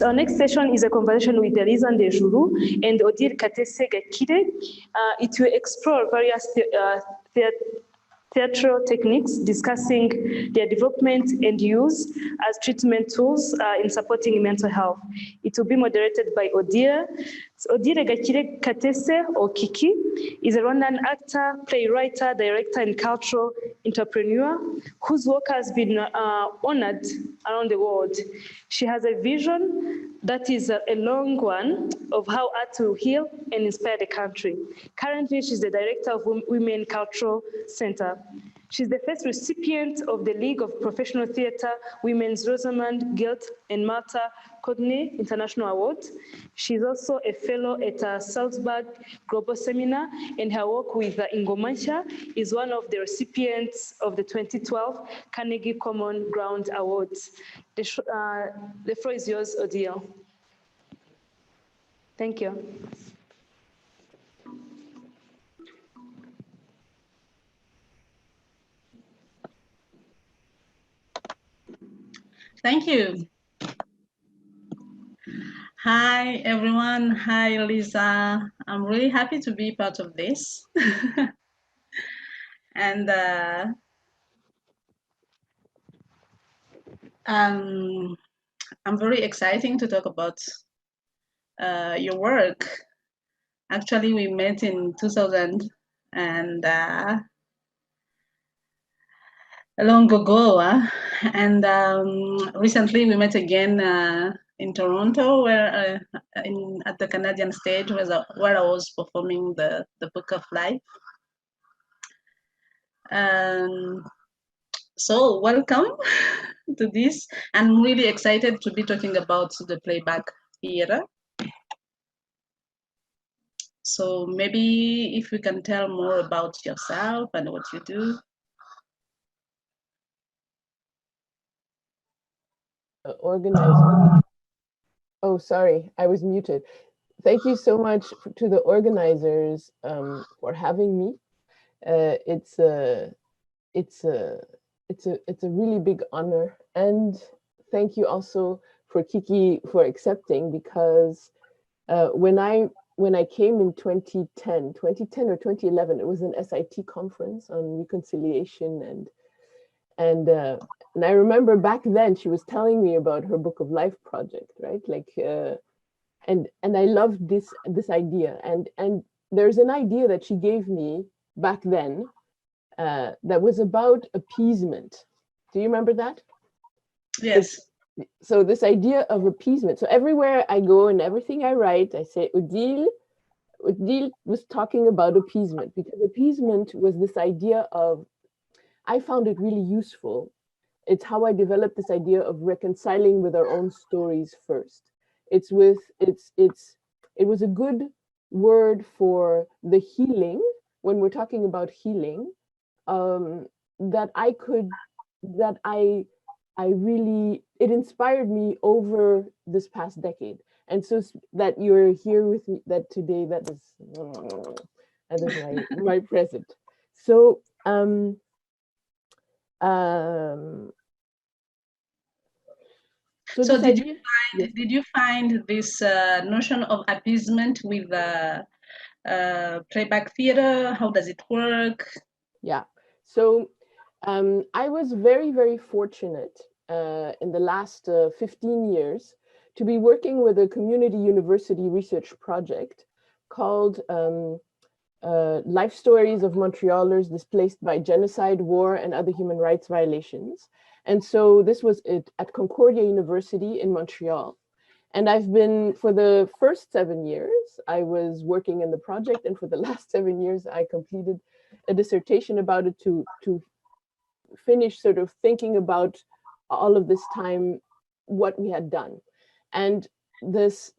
Our next session is a conversation with Ndejuru and Odile Katese Gakire. It will explore various theatrical techniques, discussing their development and use as treatment tools in supporting mental health. It will be moderated by Odile. Odile Gakire Katese, or Kiki, is a Rwandan actor, playwright, director, and cultural entrepreneur whose work has been honored around the world. She has a vision that is a long one of how art will heal and inspire the country. Currently, she's the director of Women Cultural Center. She's the first recipient of the League of Professional Theatre Women's Rosamund Gilt and Martha Cogney International Award. She's also a fellow at Salzburg Global Seminar, and her work with Ingomansha is one of the recipients of the 2012 Carnegie Common Ground Awards. The floor is yours, Odile. Thank you. Thank you. Hi, everyone. Hi, Lisa. I'm really happy to be part of this. And I'm very excited to talk about your work. Actually, we met in 2000 and long ago, and recently we met again in Toronto, where at the Canadian stage, where I was performing the Book of Life. So welcome to this. I'm really excited to be talking about the playback theater. So maybe if you can tell more about yourself and what you do. Organizer. Oh, sorry, I was muted. Thank you so much to the organizers for having me. It's a really big honor, and thank you also for Kiki for accepting, because when I came in 2010 or 2011, it was an SIT conference on reconciliation, and I remember back then she was telling me about her Book of Life project, right? Like, and I loved this idea, and there's an idea that she gave me back then that was about appeasement. Do you remember that? Yes. So this idea of appeasement. So everywhere I go and everything I write, I say Odile was talking about appeasement, because appeasement was this idea of, I found it really useful. It's how I developed this idea of reconciling with our own stories first. It was a good word for the healing, when we're talking about healing, it inspired me over this past decade. And so that you're here with me, that today, that is my present. So so did you find this notion of appeasement with playback theater? How does it work? Yeah, so I was very, very fortunate in the last 15 years to be working with a community university research project called Life Stories of Montrealers Displaced by Genocide, War, and Other Human Rights Violations. And so this was at Concordia University in Montreal. And I've been, for the first 7 years, I was working in the project, and for the last 7 years, I completed a dissertation about it to finish sort of thinking about all of this time, what we had done. And this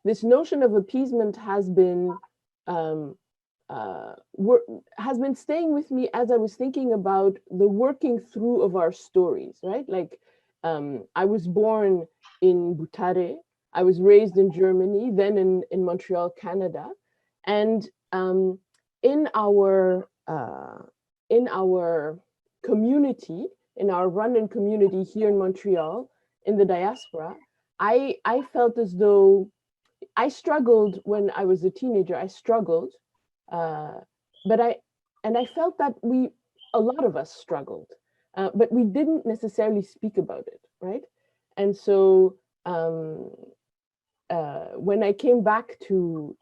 notion of appeasement has been staying with me as I was thinking about the working through of our stories, right? Like, I was born in Butare, I was raised in Germany, then in Montreal, Canada, and in our community, in our Rwandan community here in Montreal, in the diaspora, I felt as though I struggled when I was a teenager. I struggled, but I felt that a lot of us struggled, but we didn't necessarily speak about it, right? And so when I came back to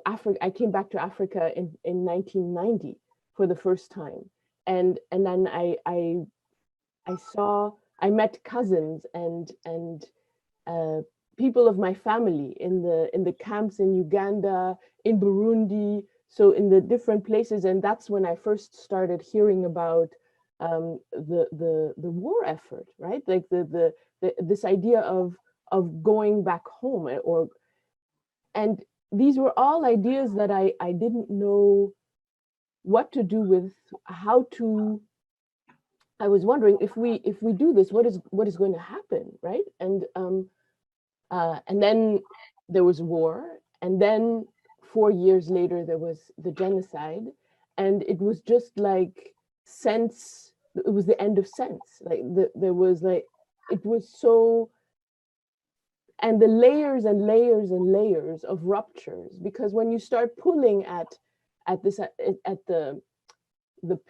Africa, I came back to Africa in 1990 for the first time, and then I met cousins and people of my family in the camps in Uganda, in Burundi, so in the different places, and that's when I first started hearing about the war effort, right? Like this idea of going back home, and these were all ideas that I didn't know what to do with, how to. I was wondering if we do this, what is going to happen, right? And then there was war, and then 4 years later there was the genocide, and it was just like sense. It was the end of sense. Like there was like, it was so, and the layers and layers and layers of ruptures, because when you start pulling at the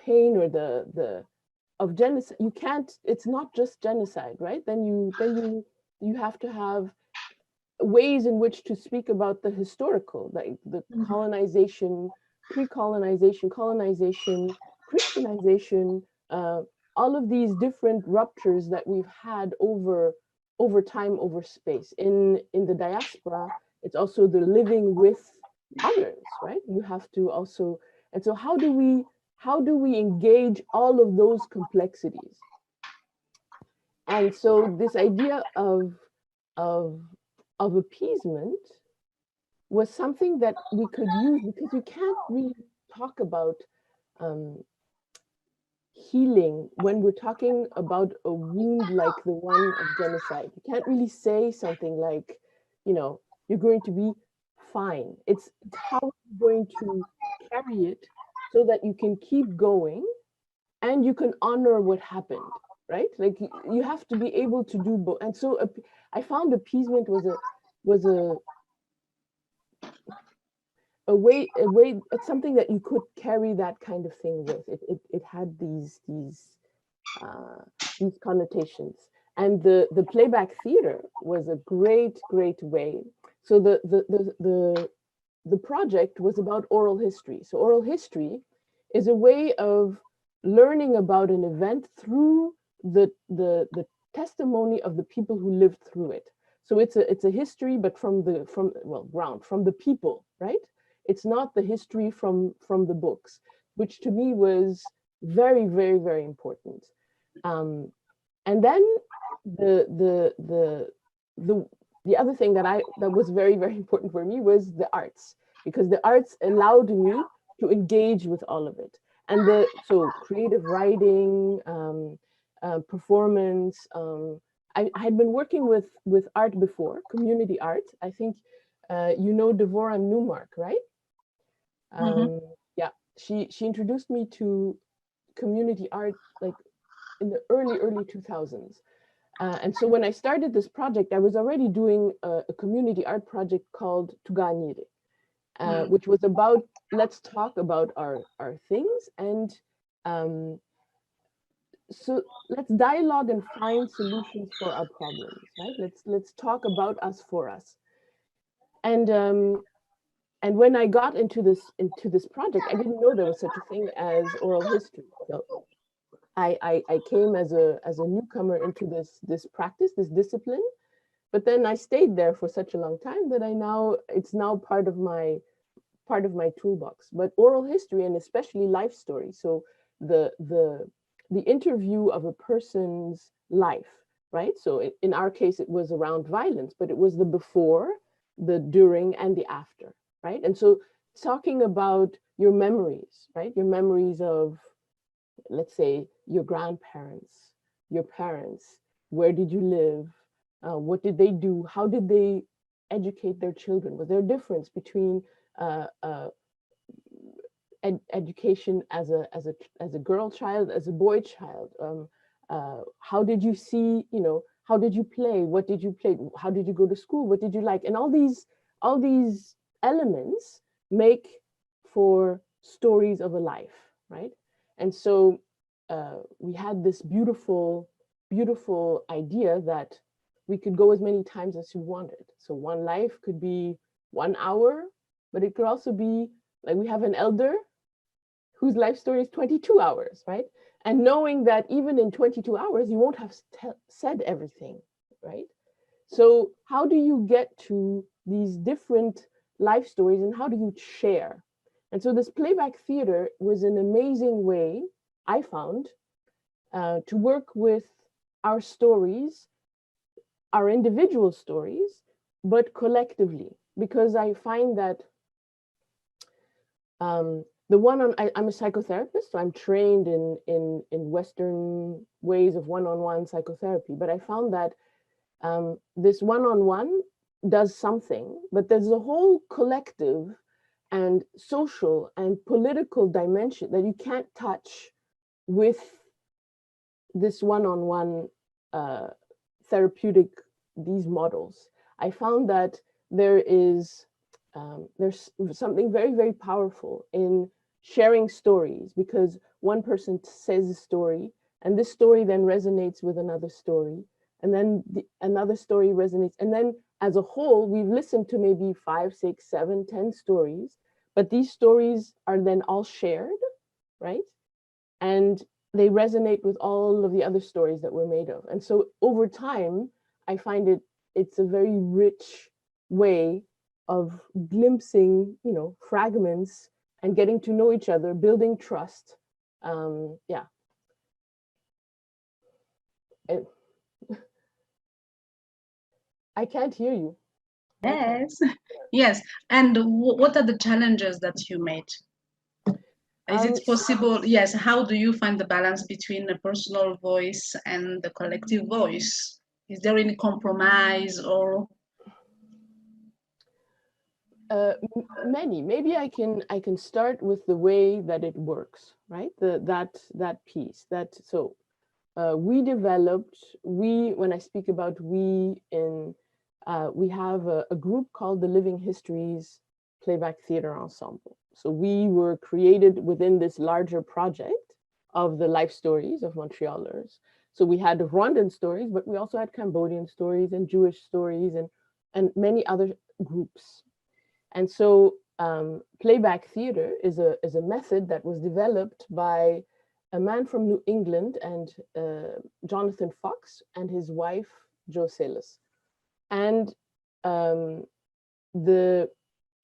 pain or the of genocide, you can't, it's not just genocide, right? Then you have to have ways in which to speak about the historical, like the colonization, pre-colonization, colonization, Christianization, all of these different ruptures that we've had over time, over space. In the diaspora, it's also the living with others, right? You have to also, and so how do we engage all of those complexities? And so this idea of appeasement was something that we could use, because you can't really talk about healing when we're talking about a wound like the one of genocide. You can't really say something like, you're going to be fine. It's how you're going to carry it so that you can keep going and you can honor what happened, right? Like you have to be able to do both. And so I found appeasement was a way, it's something that you could carry that kind of thing with. It had these connotations. And the playback theater was a great way. So the project was about oral history. So oral history is a way of learning about an event through the testimony of the people who lived through it. So it's a history, but from the people, right? It's not the history from the books, which to me was very, very, very important. And then the other thing that was very, very important for me was the arts, because the arts allowed me to engage with all of it. And so creative writing, performance. I had been working with art before, community art. I think Devorah Newmark, right? Yeah, she introduced me to community art like in the early 2000s. And so when I started this project, I was already doing a community art project called Tuganire, which was about, let's talk about our things, and so let's dialogue and find solutions for our problems, right? Let's talk about us for us. And when I got into this project, I didn't know there was such a thing as oral history. So I came as a newcomer into this practice, this discipline, but then I stayed there for such a long time that it's now part of my toolbox. But oral history, and especially life stories, so the interview of a person's life, right? So in our case, it was around violence, but it was the before, the during, and the after, right? And so talking about your memories, right? Your memories of, let's say, your grandparents, your parents, where did you live? What did they do? How did they educate their children? Was there a difference between education as a girl child, as a boy child? How did you see, how did you play? What did you play? How did you go to school? What did you like? And all these elements make for stories of a life, right? And so we had this beautiful, beautiful idea that we could go as many times as you wanted. So one life could be 1 hour, but it could also be like we have an elder whose life story is 22 hours, right? And knowing that even in 22 hours, you won't have said everything, right? So how do you get to these different life stories and how do you share? And so this playback theater was an amazing way, I found, to work with our stories, our individual stories, but collectively, because I find that I'm a psychotherapist, so I'm trained in Western ways of one-on-one psychotherapy, but I found that this one-on-one does something, but there's a whole collective and social and political dimension that you can't touch with this one-on-one therapeutic, these models. I found that there's something very, very powerful in sharing stories, because one person says a story and this story then resonates with another story, and then another story resonates, and then as a whole we've listened to maybe 5, 6, 7, 10 stories, but these stories are then all shared, right? And they resonate with all of the other stories that we're made of. And so over time, I find it's a very rich way of glimpsing, fragments and getting to know each other, building trust. Yeah. I can't hear you. Yes, yes. And what are the challenges that you made? Is it possible? Yes. How do you find the balance between the personal voice and the collective voice? Is there any compromise or? Many. Maybe I can start with the way that it works, right? That piece. We developed. When I speak about we have a group called the Living Histories Playback Theater Ensemble. So we were created within this larger project of the life stories of Montrealers. So we had Rwandan stories, but we also had Cambodian stories and Jewish stories and many other groups. And so playback theater is a method that was developed by a man from New England and Jonathan Fox and his wife, Jo Salas. And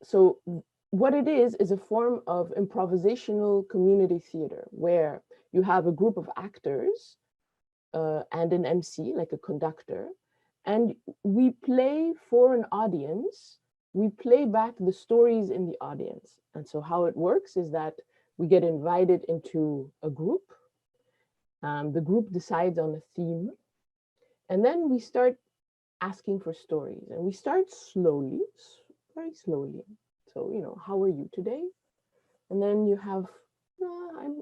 so what it is a form of improvisational community theater where you have a group of actors and an MC, like a conductor, and we play for an audience. We play back the stories in the audience. And so how it works is that we get invited into a group. The group decides on a theme, and then we start asking for stories, and we start slowly, very slowly. So, how are you today? And then you have,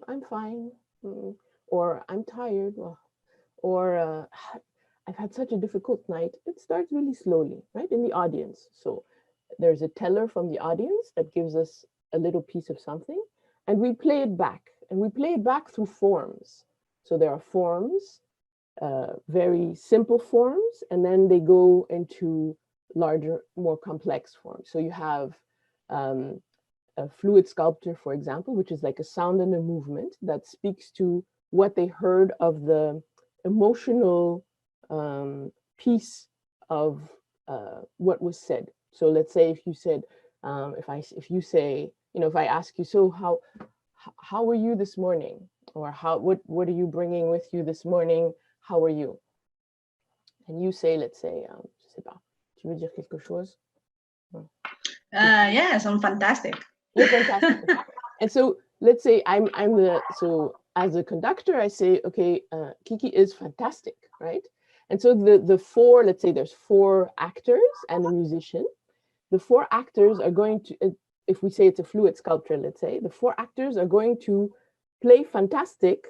I'm fine, or I'm tired, or I've had such a difficult night. It starts really slowly, right, in the audience. So there's a teller from the audience that gives us a little piece of something, and we play it back, and we play it back through forms. So there are forms, very simple forms, and then they go into larger, more complex forms. So you have a fluid sculpture, for example, which is like a sound and a movement that speaks to what they heard of the emotional piece of what was said. So let's say if you said, if I ask you, so how were you this morning? Or what are you bringing with you this morning? How are you? And you say, let's say, je sais pas, tu veux dire quelque chose? Yes, I'm fantastic. You're fantastic. And so let's say so as a conductor, I say, okay, Kiki is fantastic, right? And so the four, let's say there's 4 actors and a musician. The 4 actors are going to, if we say it's a fluid sculpture, let's say, the 4 actors are going to play fantastic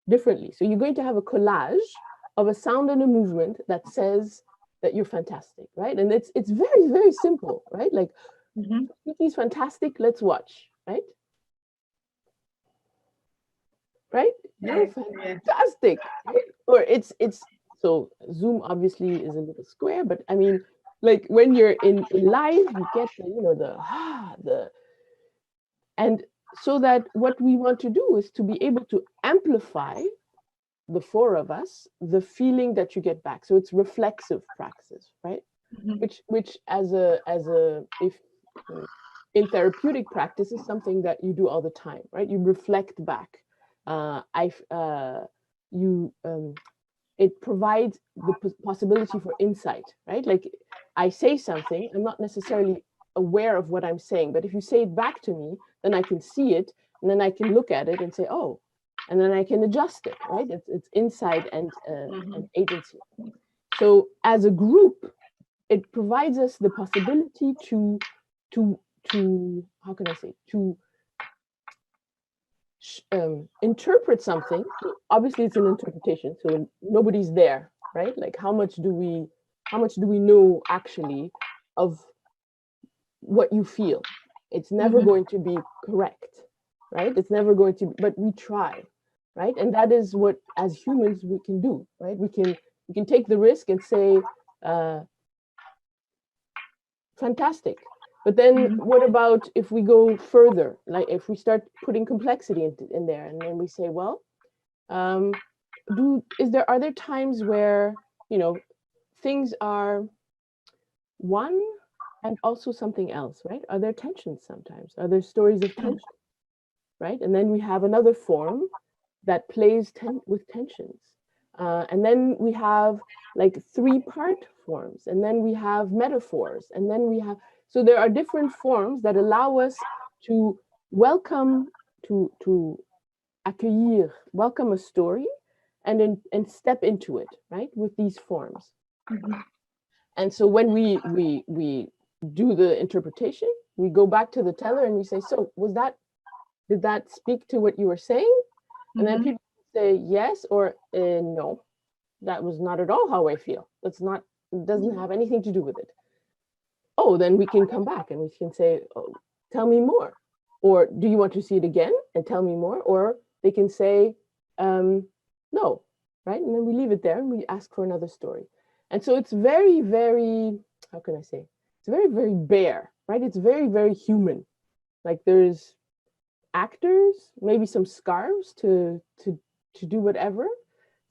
differently. So you're going to have a collage of a sound and a movement that says that you're fantastic, right? And it's very, very simple, right? Like, he's fantastic, let's watch, right? Right? You're fantastic, right? Or it's so Zoom obviously is a little square, but I mean, like when you're in live, you get the, you know, the and so that what we want to do is to be able to amplify the four of us, the feeling that you get back. So it's reflexive praxis, right? Which as a if in therapeutic practice is something that you do all the time, right? You reflect back. It provides the possibility for insight, right? Like I say something, I'm not necessarily aware of what I'm saying, but if you say it back to me, then I can see it, and then I can look at it and say, oh, and then I can adjust it, right? It's insight and agency. So as a group, it provides us the possibility to how can I say, to interpret something. So obviously it's an interpretation, so nobody's there, right? Like how much do we know actually of what you feel? It's never going to be correct, right? It's never going to, but we try, right? And that is what as humans we can do, right? We can take the risk and say fantastic. But then what about if we go further, like if we start putting complexity in there, and then we say, well, are there times where, you know, things are one and also something else, right? Are there tensions sometimes? Are there stories of tension, right? And then we have another form that plays with tensions. And then we have like 3-part forms, and then we have metaphors, and then we have, so there are different forms that allow us to welcome, to accueillir, welcome a story, and step into it, right, with these forms. And so when we do the interpretation, we go back to the teller and we say, so did that speak to what you were saying? And then people say yes or no, that was not at all how I feel. It doesn't have anything to do with it. Oh, then we can come back and we can say, oh, tell me more. Or do you want to see it again and tell me more? Or they can say, no, right? And then we leave it there and we ask for another story. And so it's very, very, how can I say? It's very, very bare, right? It's very, very human. Like there's actors, maybe some scarves to do whatever,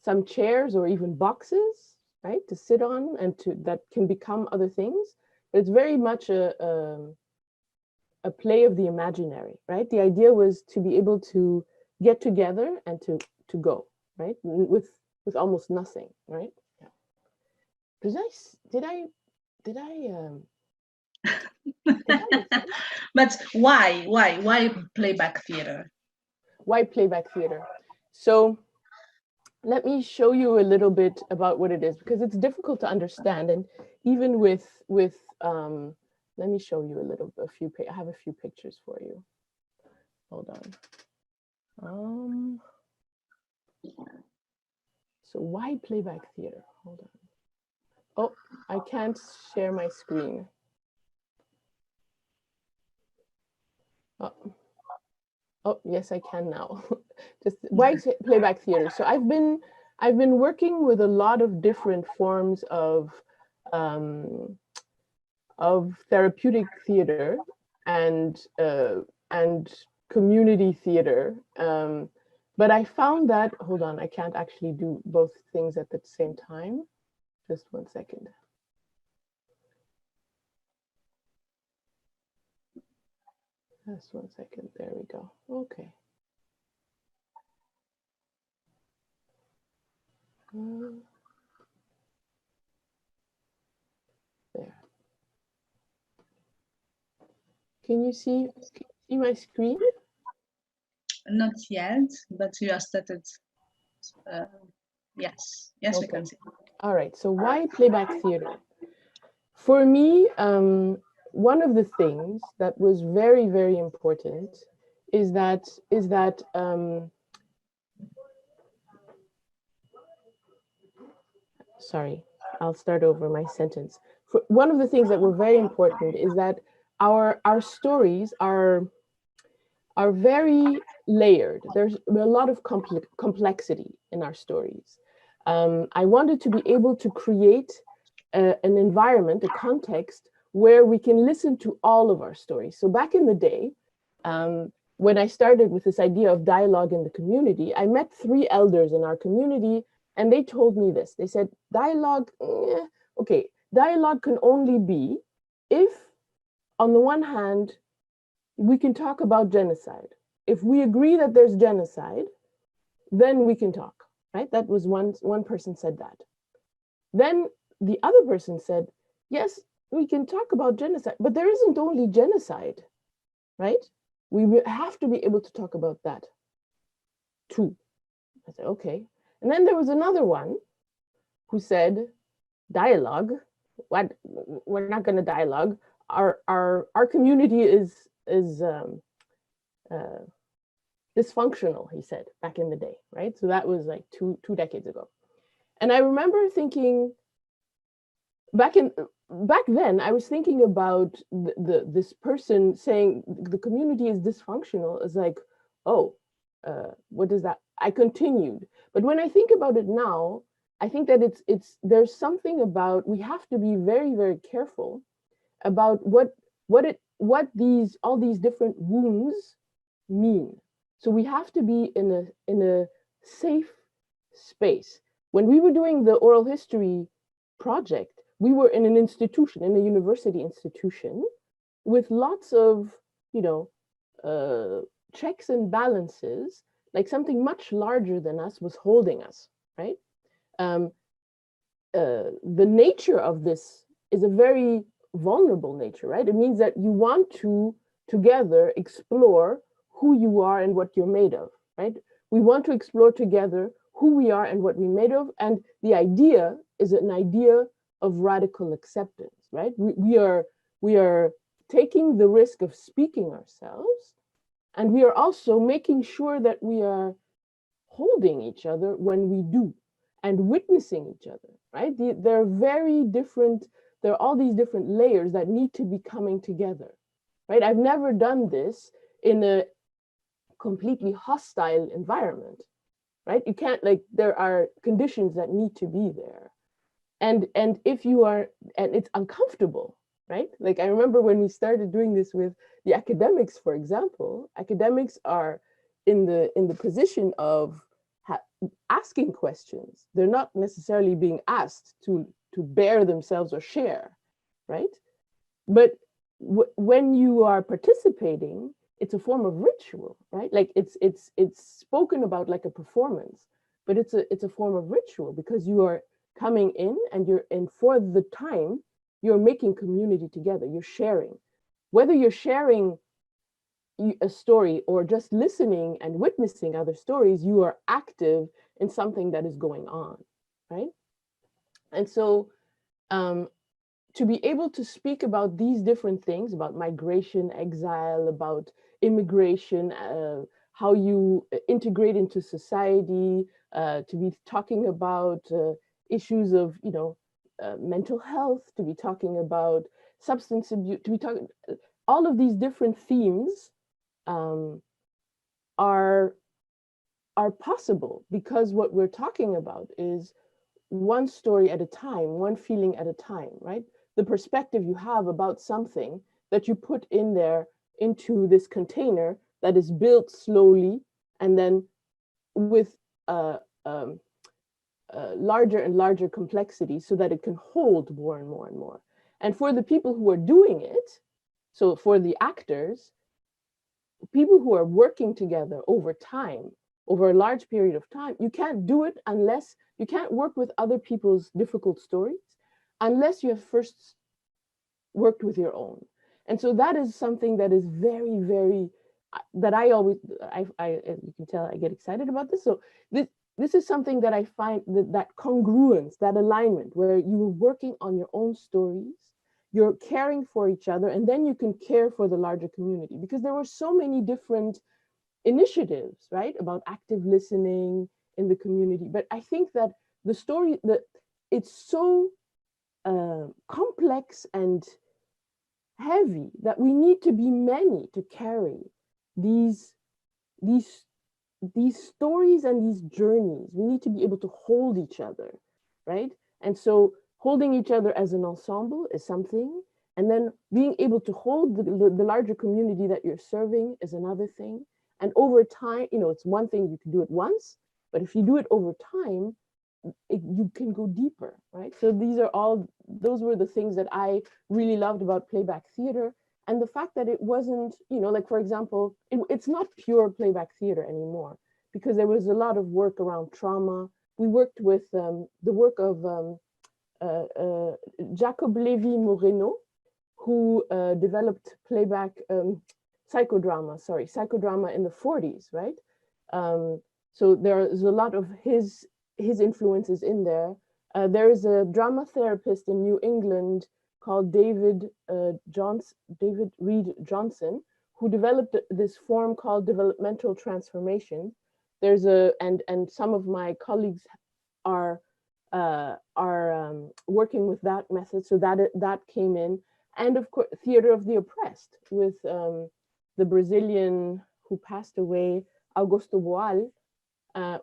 some chairs or even boxes, right, to sit on and that can become other things. But it's very much a play of the imaginary, right? The idea was to be able to get together and to go, right, with almost nothing, right? Yeah. Did I But why playback theater? Why playback theater? So let me show you a little bit about what it is, because it's difficult to understand. And even with let me show you I have a few pictures for you. Hold on. So why playback theater? Hold on. Oh, I can't share my screen. Oh, yes, I can now. Just why playback theater? So I've been working with a lot of different forms of therapeutic theater and community theater. But I found that, hold on, I can't actually do both things at the same time. Just 1 second. Just 1 second. There we go. Okay. There. Can you see my screen? Not yet, but you have started. Yes, okay. We can see. All right. So why playback theater? For me, one of the things that was very, very important is that sorry, I'll start over my sentence. One of the things that were very important is that our stories are very layered. There's a lot of complexity in our stories. I wanted to be able to create an environment, a context where we can listen to all of our stories. So back in the day, when I started with this idea of dialogue in the community, I met 3 elders in our community, and they told me this. They said, dialogue, okay, dialogue can only be if, on the one hand, we can talk about genocide. If we agree that there's genocide, then we can talk, right? That was one person said that. Then the other person said, yes, we can talk about genocide, but there isn't only genocide, right? We have to be able to talk about that too. I said, okay. And then there was another one who said, dialogue, what? We're not going to dialogue. Our community is dysfunctional, he said, back in the day, right? So that was like two decades ago. And I remember thinking, back then, I was thinking about this person saying the community is dysfunctional. It's like, oh, what does that? I continued, but when I think about it now, I think that there's something about, we have to be very, very careful about what all these different wounds mean. So we have to be in a safe space. When we were doing the oral history project, we were in an institution, in a university institution, with lots of, checks and balances, like something much larger than us was holding us, right? The nature of this is a very vulnerable nature, right? It means that you want to together explore who you are and what you're made of, right? We want to explore together who we are and what we're made of. And the idea is an idea of radical acceptance, right? We are taking the risk of speaking ourselves, and we are also making sure that we are holding each other when we do, and witnessing each other, right? They're very different. There are all these different layers that need to be coming together, right? I've never done this in a completely hostile environment, right? You can't, like, there are conditions that need to be there. And if you are, and it's uncomfortable, right? Like, I remember when we started doing this with the academics, for example, academics are in the position of asking questions. They're not necessarily being asked to bear themselves or share, right? But when you are participating, it's a form of ritual, right? Like it's spoken about like a performance, but it's a form of ritual, because you are coming in and for the time you're making community together. You're sharing, whether you're sharing a story or just listening and witnessing other stories, you are active in something that is going on, right? And so to be able to speak about these different things, about migration, exile, about immigration, how you integrate into society, to be talking about issues of, mental health, to be talking about substance abuse, to be talking, all of these different themes are possible, because what we're talking about is one story at a time, one feeling at a time, right? The perspective you have about something that you put in there into this container that is built slowly and then with larger and larger complexity, so that it can hold more and more and more. And for the people who are doing it, so for the actors, people who are working together over time, over a large period of time, you can't do it unless you can't work with other people's difficult stories unless you have first worked with your own. And so that is something that is very, very, that I always, as you can tell, I get excited about this. So this is something that I find that congruence, that alignment, where you're working on your own stories, you're caring for each other, and then you can care for the larger community. Because there were so many different initiatives, right, about active listening in the community. But I think that the story, it's so complex and heavy that we need to be many to carry these these these stories and these journeys. We need to be able to hold each other, right? And so holding each other as an ensemble is something, and then being able to hold the larger community that you're serving is another thing. And over time, you know, it's one thing you can do it once, but if you do it over time, you can go deeper, right? So those were the things that I really loved about playback theater. And the fact that it wasn't, you know, like, for example, it's not pure playback theater anymore, because there was a lot of work around trauma. We worked with the work of Jacob Levy Moreno, who developed playback psychodrama in the 40s, right? So there's a lot of his influences in there. There is a drama therapist in New England called David Reed Johnson, who developed this form called developmental transformation. There's and some of my colleagues are working with that method, so that came in. And of course, theater of the oppressed with the Brazilian who passed away, Augusto Boal,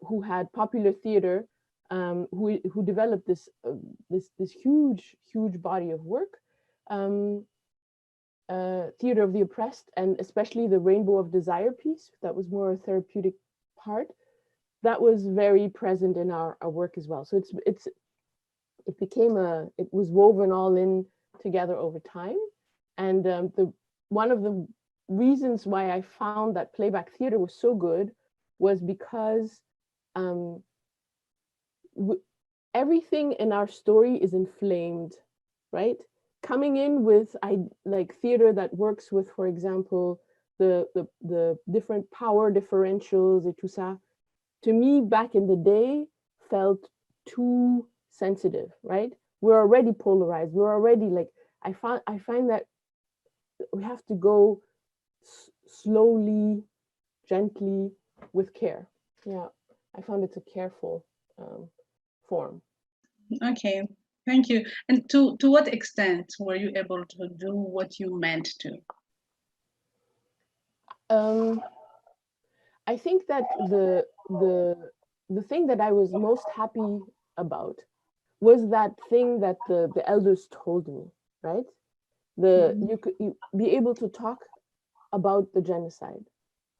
who had popular theater, who developed this huge body of work, theater of the oppressed, and especially the Rainbow of Desire piece that was more a therapeutic part. That was very present in our work as well. So it was woven all in together over time. And one of the reasons why I found that playback theater was so good was because everything in our story is inflamed, right? Coming in with like theater that works with, for example, the different power differentials et tout ça, to me back in the day felt too sensitive, right? We're already polarized. We're already like, I find that we have to go slowly, gently, with care. Yeah, I found it's a careful form. Okay, thank you. And to what extent were you able to do what you meant to? I think that the thing that I was most happy about was that thing that the elders told me, right? You could be able to talk about the genocide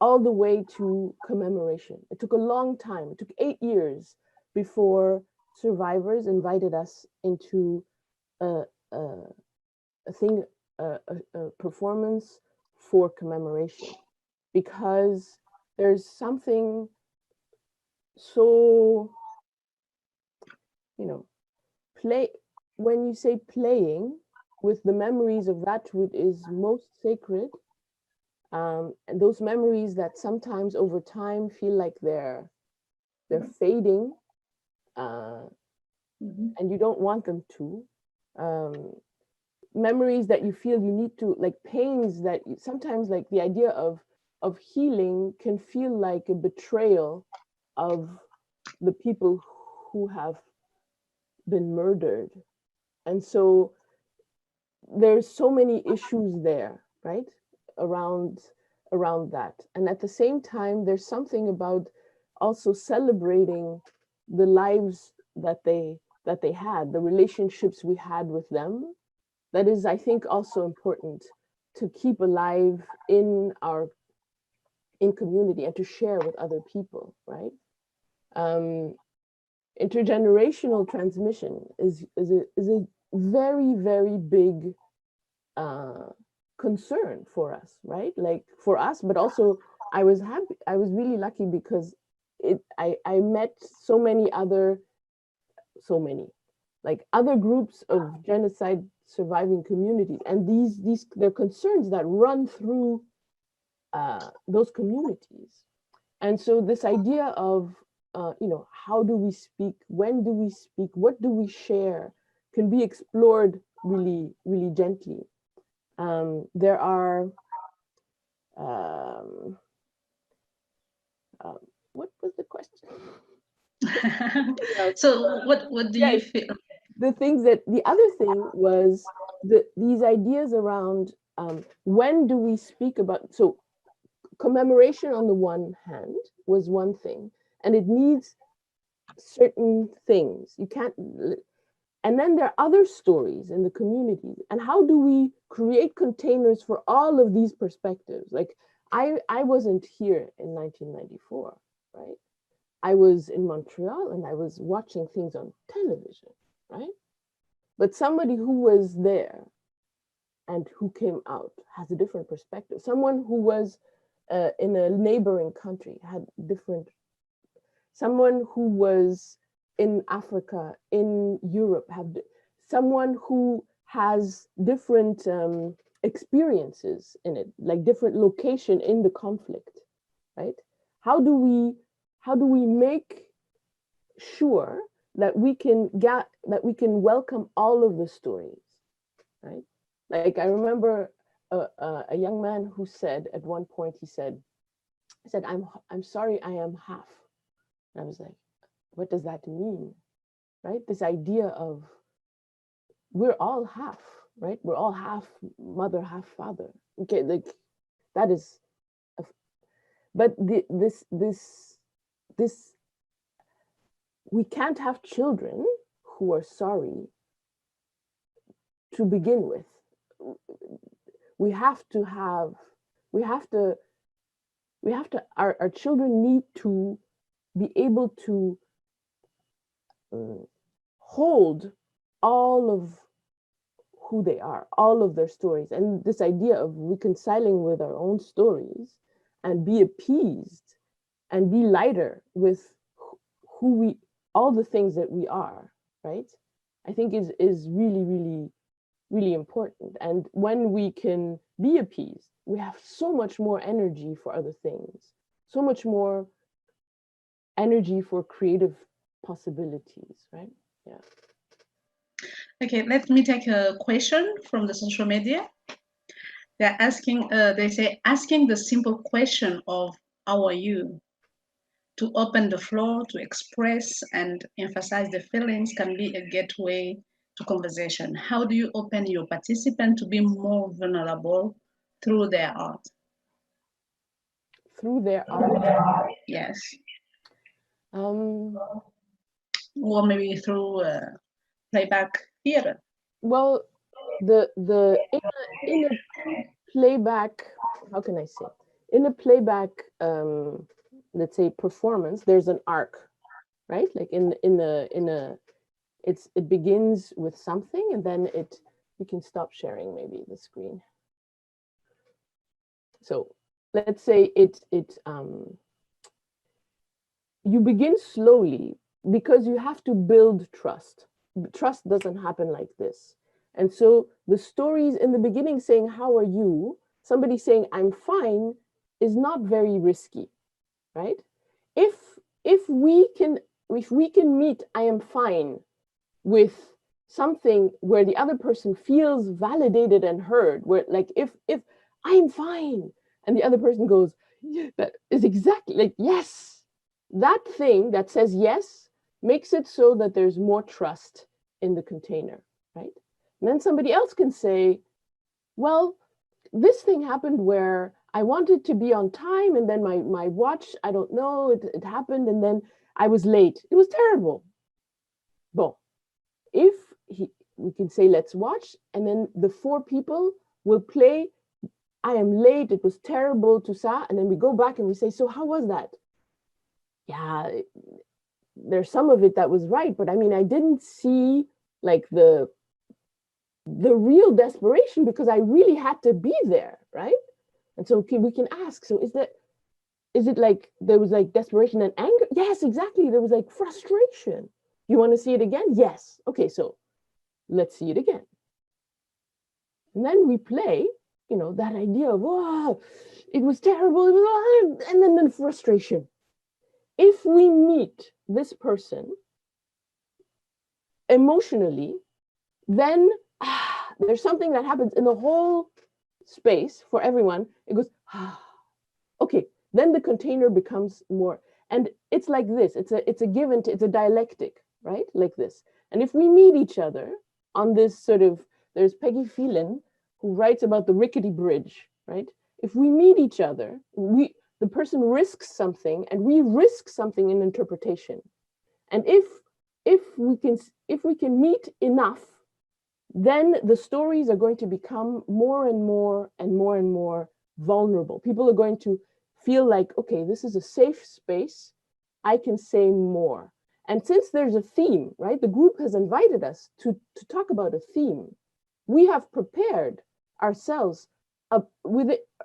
all the way to commemoration. It took a long time. It took 8 years before survivors invited us into a performance for commemoration, because there's something so, you know, when you say playing with the memories of that which is most sacred, and those memories that sometimes over time feel like they're fading, and you don't want them to. Memories that you feel you need to, like pains that sometimes, like the idea of healing can feel like a betrayal of the people who have been murdered. And so there's so many issues there, right? Around that. And at the same time, there's something about also celebrating the lives that they had, the relationships we had with them. That is, I think, also important to keep alive in community and to share with other people, right? Intergenerational transmission is a very, very big concern for us, right? Like for us, but also I was really lucky because I met so many other groups of genocide surviving communities, and they're concerns that run through those communities. And so this idea of how do we speak, when do we speak, what do we share, can be explored really, really gently. There are what was the question? So what do you feel? the other thing was these ideas around when do we speak about, so commemoration on the one hand was one thing, and it needs certain things. You can't, and then there are other stories in the community. And how do we create containers for all of these perspectives? Like I wasn't here in 1994, right? I was in Montreal and I was watching things on television, right? But somebody who was there and who came out has a different perspective. Someone who was in a neighboring country had different, someone who was in Africa, in Europe, someone who has different experiences in it, like different location in the conflict, right? How do we make sure that we can welcome all of the stories, right? Like I remember a young man who said at one point, he said, I'm sorry, I am half. And I was like, what does that mean, right? This idea of we're all half, right? We're all half mother, half father. Okay, like that is, but this we can't have children who are sorry to begin with. Our children need to be able to hold all of who they are, all of their stories. And this idea of reconciling with our own stories and be appeased and be lighter with all the things that we are, right? I think is really, really, really important. And when we can be appeased, we have so much more energy for other things, so much more energy for creative possibilities, right? Yeah. Okay, let me take a question from the social media. They're asking, they say, asking the simple question of how are you, to open the floor, to express and emphasize the feelings can be a gateway to conversation. How do you open your participant to be more vulnerable through their art? Through their art? Yes. Or maybe through playback theater. Well, in a playback, how can I say? In a playback, let's say performance, there's an arc, right? Like it begins with something, and then we can stop sharing maybe the screen. So let's say you begin slowly because you have to build trust. Trust doesn't happen like this. And so the stories in the beginning saying, how are you? Somebody saying, I'm fine, is not very risky, right? If we can meet, I am fine, with something where the other person feels validated and heard, where like if I'm fine, and the other person goes, yeah, that is exactly like, yes, that thing that says yes makes it so that there's more trust in the container, right? And then somebody else can say, well, this thing happened where I wanted to be on time, and then my watch, I don't know, it happened, and then I was late. It was terrible. Bon, we can say, let's watch, and then the four people will play, I am late, it was terrible, tout ça, and then we go back and we say, so how was that? Yeah, there's some of it that was right, but I mean, I didn't see like the real desperation because I really had to be there, right? And so we can ask, so is it like there was like desperation and anger? Yes, exactly. There was like frustration. You want to see it again? Yes. Okay, so let's see it again. And then we play, you know, that idea of, oh, it was terrible, and then the frustration. If we meet this person emotionally, then there's something that happens in the whole space for everyone. It goes, okay, then the container becomes more, and it's like this, it's a give and it's a dialectic, right? Like this. And if we meet each other on this sort of, there's Peggy Phelan who writes about the rickety bridge, right? If we meet each other, the person risks something and we risk something in interpretation. And if we can meet enough, then the stories are going to become more and more and more and more vulnerable. People are going to feel like, okay, this is a safe space. I can say more. And since there's a theme, right? The group has invited us to talk about a theme. We have prepared ourselves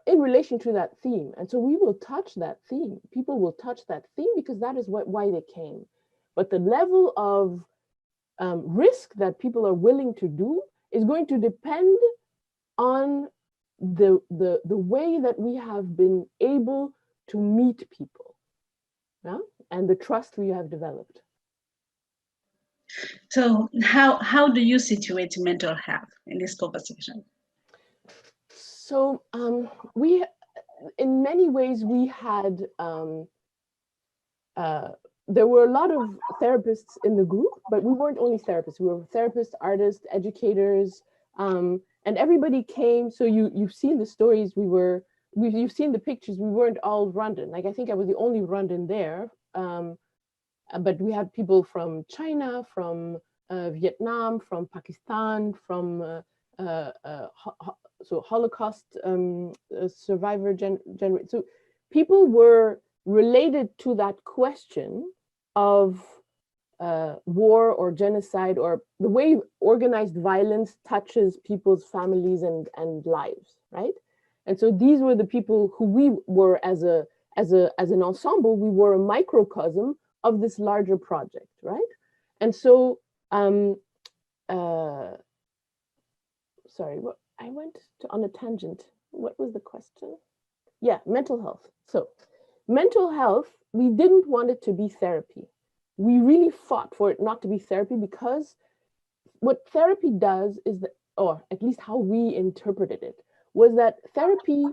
in relation to that theme. And so we will touch that theme. People will touch that theme because that is why they came. But the level of risk that people are willing to do is going to depend on the way that we have been able to meet people, yeah? And the trust we have developed. So how do you situate mental health in this conversation? So we, in many ways, we had, there were a lot of therapists in the group, but we weren't only therapists. We were therapists, artists, educators, and everybody came. So you've seen the stories. You've seen the pictures. We weren't all Rwandan. Like, I think I was the only Rwandan there. But we had people from China, from Vietnam, from Pakistan, from so Holocaust survivor generation. So people were related to that question of war or genocide, or the way organized violence touches people's families and lives, right? And so these were the people who we were as an ensemble. We were a microcosm of this larger project, right? And so, sorry, I went on a tangent. What was the question? Yeah, mental health. So mental health, we didn't want it to be therapy. We really fought for it not to be therapy, because what therapy does is that, or at least how we interpreted it, was that therapy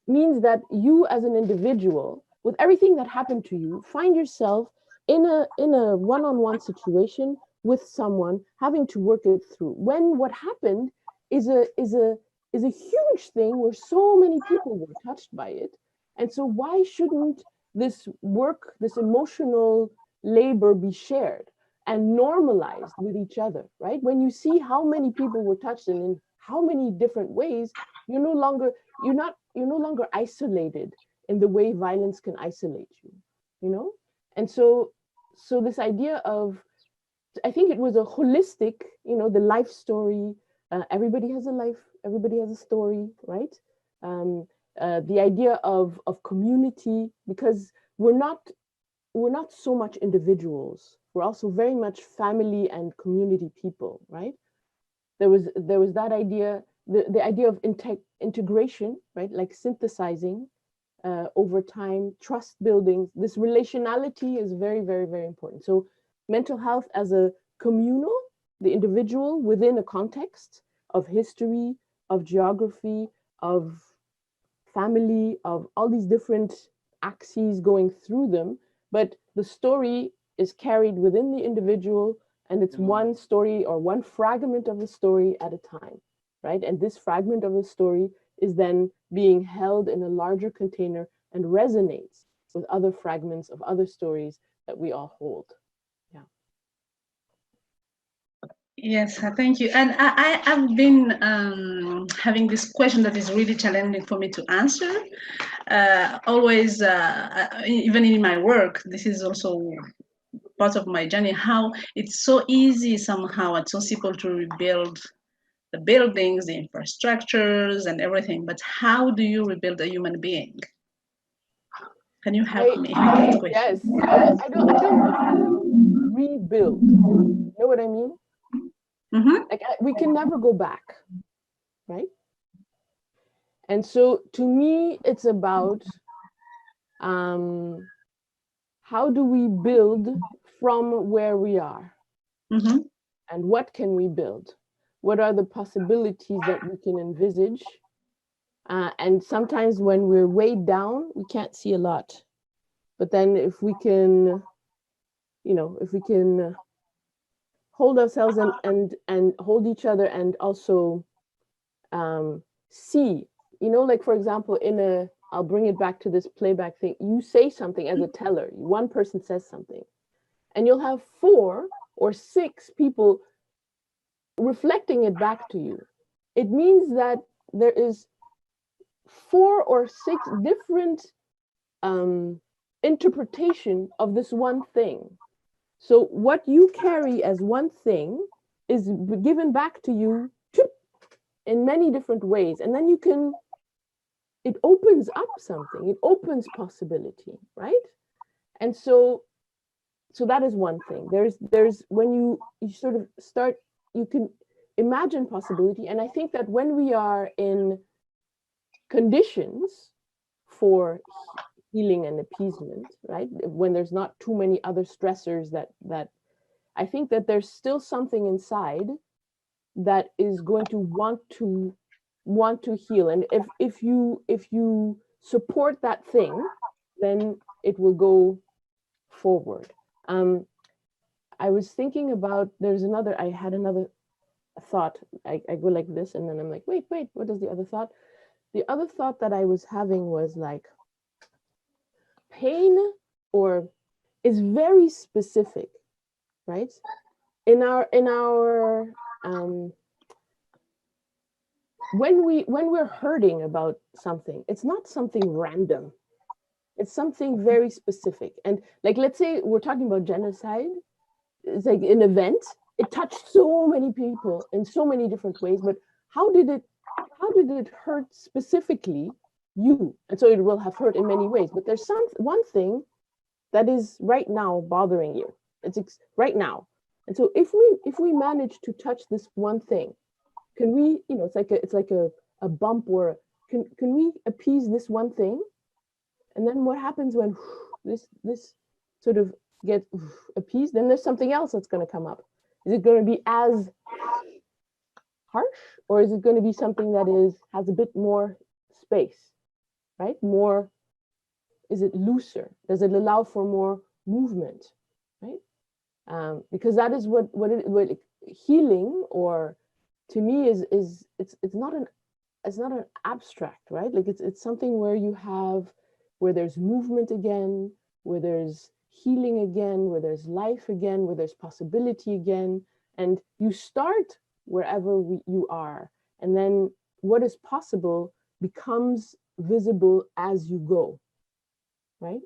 means that you as an individual, with everything that happened to you, find yourself in a one-on-one situation with someone, having to work it through. When what happened is a huge thing where so many people were touched by it. And so why shouldn't this work, this emotional labor, be shared and normalized with each other, right? When you see how many people were touched and in how many different ways, you're no longer isolated in the way violence can isolate you, you know? And so this idea of, I think it was a holistic, the life story. Everybody has a life, everybody has a story, right? The idea of community, because we're not so much individuals. We're also very much family and community people, right? There was that idea, the idea of integration, right? Like synthesizing over time, trust building. This relationality is very, very, very important. So mental health as a communal, the individual within a context of history, of geography, of family, of all these different axes going through them, but the story is carried within the individual, and it's one story or one fragment of the story at a time, right? And this fragment of the story is then being held in a larger container and resonates with other fragments of other stories that we all hold. Yeah. Yes, thank you. And I have been having this question that is really challenging for me to answer. Always, even in my work, this is also part of my journey, how it's so easy somehow at so simple to rebuild the buildings, the infrastructures and everything, but how do you rebuild a human being? Can you help me with that question? Yes, I don't think rebuild. You know what I mean? Mm-hmm. Like we can never go back, right? And so to me, it's about how do we build from where we are? Mm-hmm. And what can we build? What are the possibilities that we can envisage? And sometimes when we're weighed down, we can't see a lot. But then if we can, if we can hold ourselves and hold each other, and also see, like for example, I'll bring it back to this playback thing. You say something as a teller, one person says something, and you'll have 4 or 6 people reflecting it back to you. It means that there is 4 or 6 different interpretation of this one thing. So what you carry as one thing is given back to you in many different ways, and then it opens up something, it opens possibility, right? And so that is one thing. There's when you sort of start, you can imagine possibility. And I think that when we are in conditions for healing and appeasement, right, when there's not too many other stressors, that I think that there's still something inside that is going to want to heal. And if you support that thing, then it will go forward. I was thinking about, I had another thought. I go like this, and then I'm like, wait, what is the other thought? The other thought that I was having was like, pain is very specific, right? In our when we're hurting about something, it's not something random. It's something very specific. And like, let's say we're talking about genocide. It's like an event. It touched so many people in so many different ways, but how did it hurt specifically you? And so it will have hurt in many ways, but there's one thing that is right now bothering you. It's right now. And so if we manage to touch this one thing, can we, it's like a bump, or can we appease this one thing? And then what happens when this sort of get appeased? Then there's something else that's going to come up. Is it going to be as harsh, or is it going to be something that has a bit more space, right? Is it looser? Does it allow for more movement, right? Because that is what healing, or to me, is it's not an abstract, right? Like it's something where there's movement again, where there's healing again, where there's life again, where there's possibility again. And you start wherever you are, and then what is possible becomes visible as you go, right?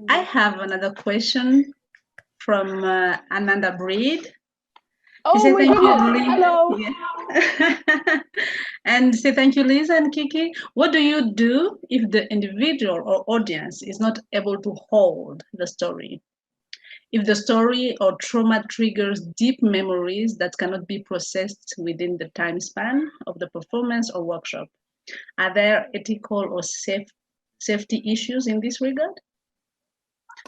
I have another question from Ananda Breed. Oh, say, my goodness. Hello. Yeah. And say thank you, Lisa and Kiki. What do you do if the individual or audience is not able to hold the story? If the story or trauma triggers deep memories that cannot be processed within the time span of the performance or workshop, are there ethical or safety issues in this regard?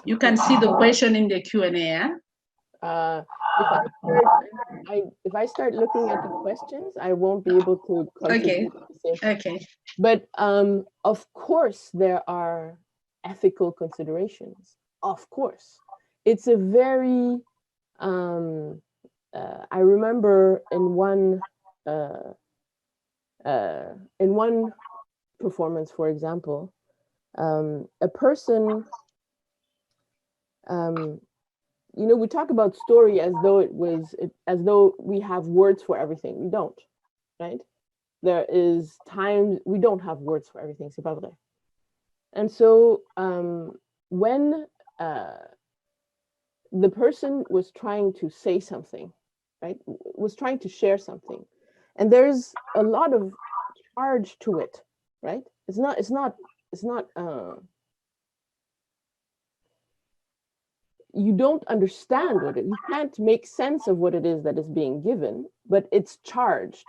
You can see the question in the Q&A. If I start looking at the questions, I won't be able to contribute. Okay. But of course, there are ethical considerations. Of course, it's a very. I remember in one performance, for example, a person. We talk about story as though we have words for everything. We don't, right? There is times we don't have words for everything. C'est pas vrai. And so when the person was trying to say something, right, was trying to share something, and there's a lot of charge to it, right? It's not. You don't understand you can't make sense of what it is that is being given, but it's charged.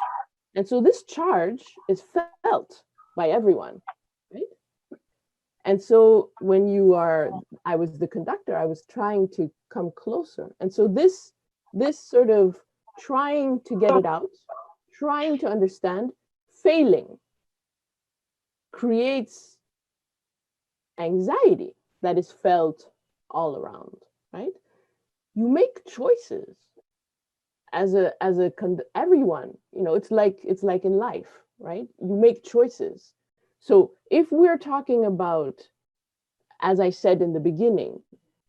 And so this charge is felt by everyone, right? And so when I was the conductor, I was trying to come closer. And so this sort of trying to get it out, trying to understand, failing creates anxiety, that is felt all around, right? You make choices everyone, it's like in life, right? You make choices. So if we're talking about, as I said in the beginning,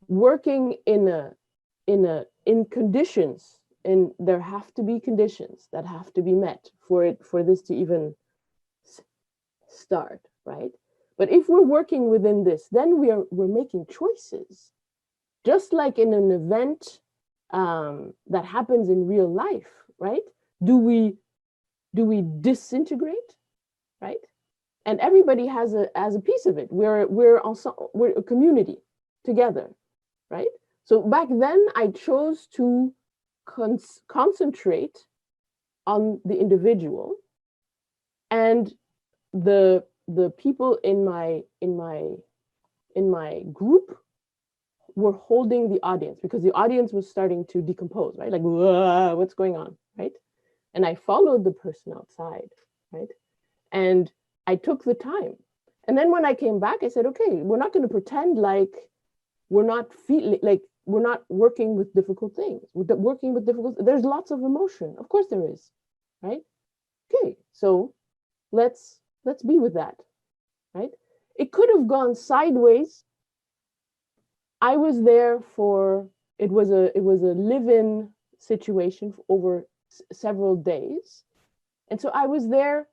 working in conditions, and there have to be conditions that have to be met for this to even start, right? But if we're working within this, then we're making choices, just like in an event that happens in real life, right? Do we disintegrate, right? And everybody has a piece of it. We're a community together, right? So back then I chose to concentrate on the individual, and the people in my group were holding the audience, because the audience was starting to decompose, right? Like, what's going on, right? And I followed the person outside, right? And I took the time. And then when I came back, I said, okay, we're not going to pretend like we're not feeling, like we're not working with difficult things. We're working with difficult, there's lots of emotion. Of course there is, right? Okay, so let's be with that, right? It could have gone sideways. I was there for, it was a live-in situation for over several days. And so I was there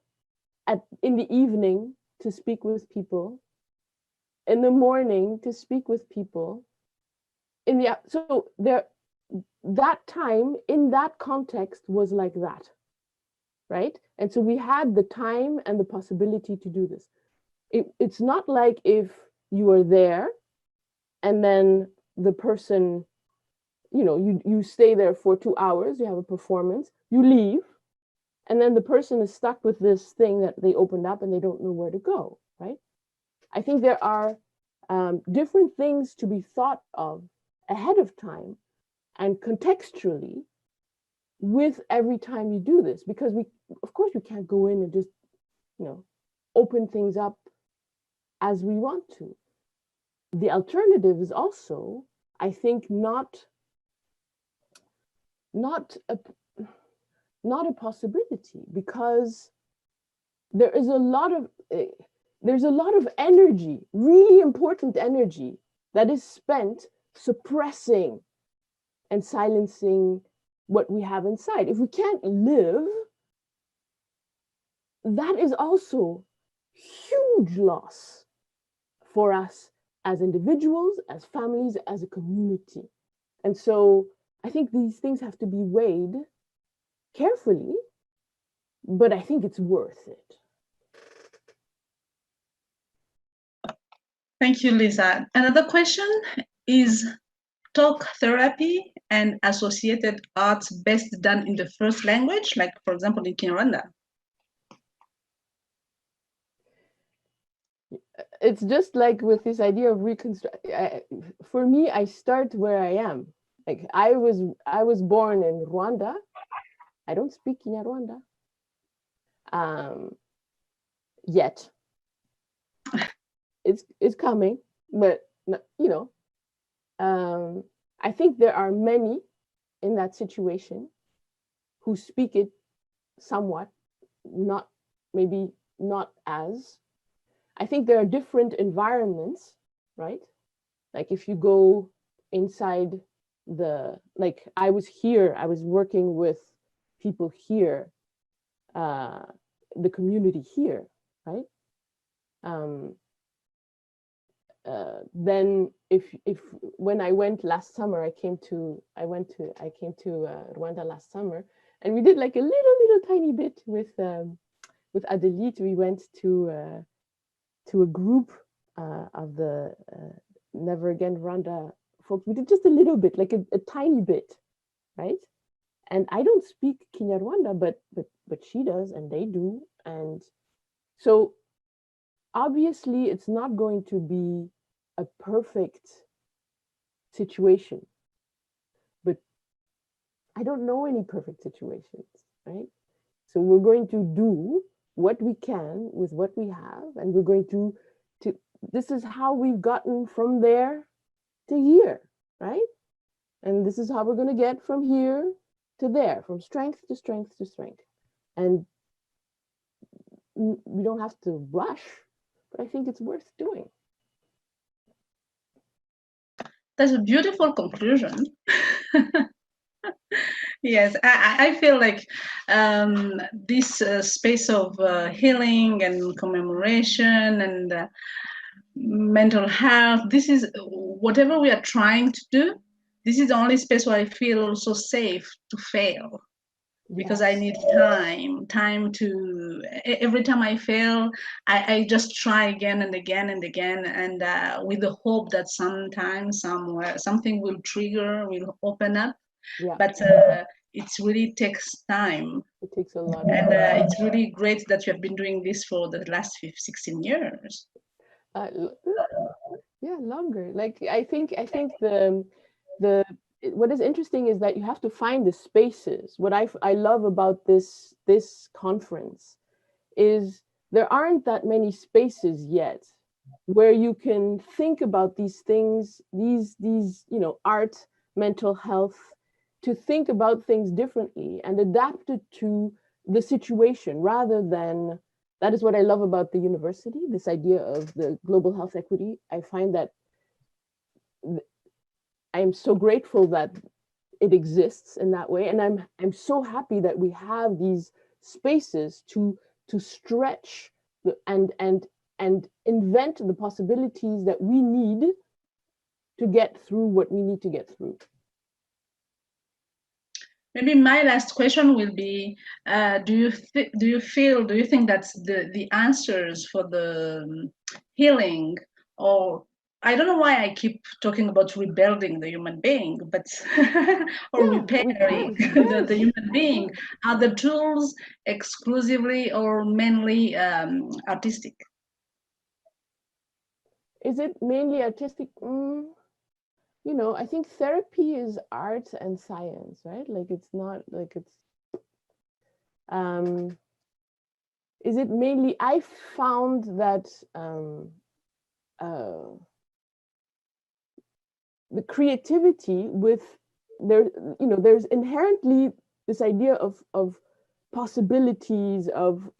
in the evening to speak with people, in the morning to speak with people, so that time in that context was like that, right? And so we had the time and the possibility to do this. It's not like if you are there and then the person, you stay there for 2 hours, you have a performance, you leave, and then the person is stuck with this thing that they opened up and they don't know where to go, right? I think there are different things to be thought of ahead of time and contextually with every time you do this, because of course we can't go in and just, open things up as we want to. The alternative is also, I think, not a possibility, because there's a lot of energy, really important energy, that is spent suppressing and silencing what we have inside. If we can't live, that is also huge loss for us as individuals, as families, as a community. And so I think these things have to be weighed carefully, but I think it's worth it. Thank you, Lisa. Another question is, talk therapy and associated arts best done in the first language, like for example in Kinyarwanda? It's just like with this idea of reconstruct. For me, I start where I am. Like I was born in Rwanda. I don't speak Kinyarwanda yet. It's coming, but I think there are many in that situation who speak it somewhat, maybe not as. I think there are different environments, right? Like if you go inside like I was here, I was working with people here, the community here, right? Then if when I went last summer, I came to Rwanda last summer, and we did like a little tiny bit with Odile. We went to a group of the Never Again Rwanda folks. We did just a little bit, like a tiny bit, right? And I don't speak Kinyarwanda, but she does, and they do, and so obviously it's not going to be a perfect situation, but I don't know any perfect situations, right? So we're going to do what we can with what we have, and we're going to this is how we've gotten from there to here, right? And this is how we're going to get from here to there, from strength to strength to strength. And we don't have to rush, but I think it's worth doing. That's a beautiful conclusion. Yes, I feel like this space of healing and commemoration and mental health, this is whatever we are trying to do, this is the only space where I feel also safe to fail. Because I need time to, every time I fail, I just try again and again and again, and with the hope that sometimes, somewhere, something will trigger, will open up. Yeah. But it really takes time. It takes a lot. And it's really great that you have been doing this for the last 16 years. Yeah, longer. Like I think the what is interesting is that you have to find the spaces. What I love about this conference is there aren't that many spaces yet where you can think about these things, these art, mental health, to think about things differently and adapt it to the situation rather than. That is what I love about the university, this idea of the global health equity. I find that I'm so grateful that it exists in that way. And I'm so happy that we have these spaces to stretch and invent the possibilities that we need to get through what we need to get through. Maybe my last question will be: do you think that the answers for the healing, or I don't know why I keep talking about rebuilding the human being, but or repairing the human being, are the tools exclusively or mainly artistic? Is it mainly artistic? I think therapy is art and science, right? Like it's not like it's. Is it mainly? I found that the creativity with there's inherently this idea of possibilities, of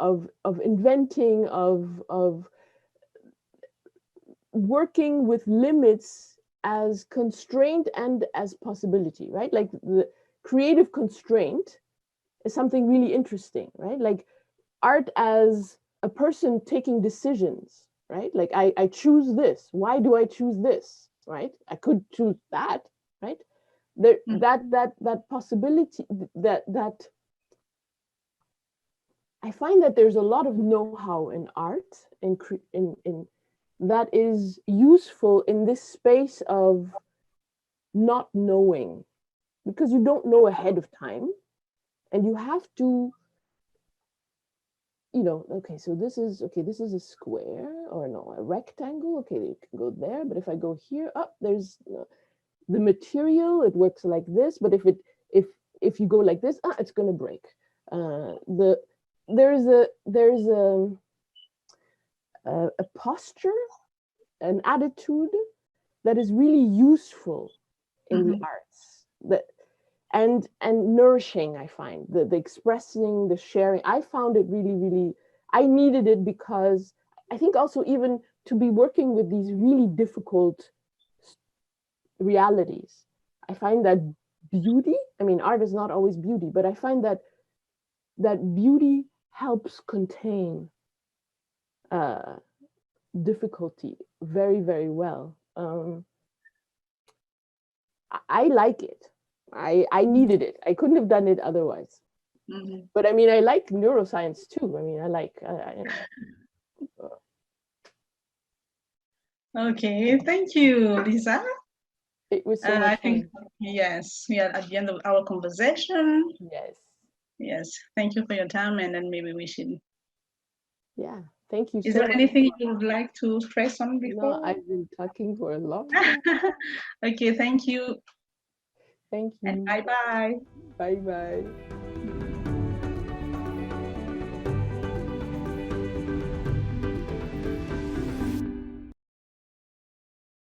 inventing, of working with limits as constraint and as possibility, right? Like the creative constraint is something really interesting, right? Like art as a person taking decisions, right? Like I choose this. Why do I choose this, right? I could choose that, right? There, that possibility, that I find that there's a lot of know-how in art, in that is useful in this space of not knowing, because you don't know ahead of time, and you have to, okay, so this is a square, or no, a rectangle. Okay, you can go there, but if I go here, there's the material. It works like this, but if you go like this, it's gonna break. There's a posture, an attitude that is really useful in the arts, and nourishing. I find the expressing, the sharing. I found it really, really. I needed it because I think also even to be working with these really difficult realities. I find that beauty. I mean, art is not always beauty, but I find that beauty helps contain difficulty very, very well. I like it. I needed it. I couldn't have done it otherwise. But I mean, I like neuroscience too. I mean, I like. Okay, thank you, Lisa. It was so much fun. Yes, we are at the end of our conversation. Yes. Thank you for your time, and then maybe we should. Yeah, thank you. Is there anything you would like to stress on before? No, I've been talking for a long time. Okay, thank you. Thank you. And bye-bye. Bye-bye.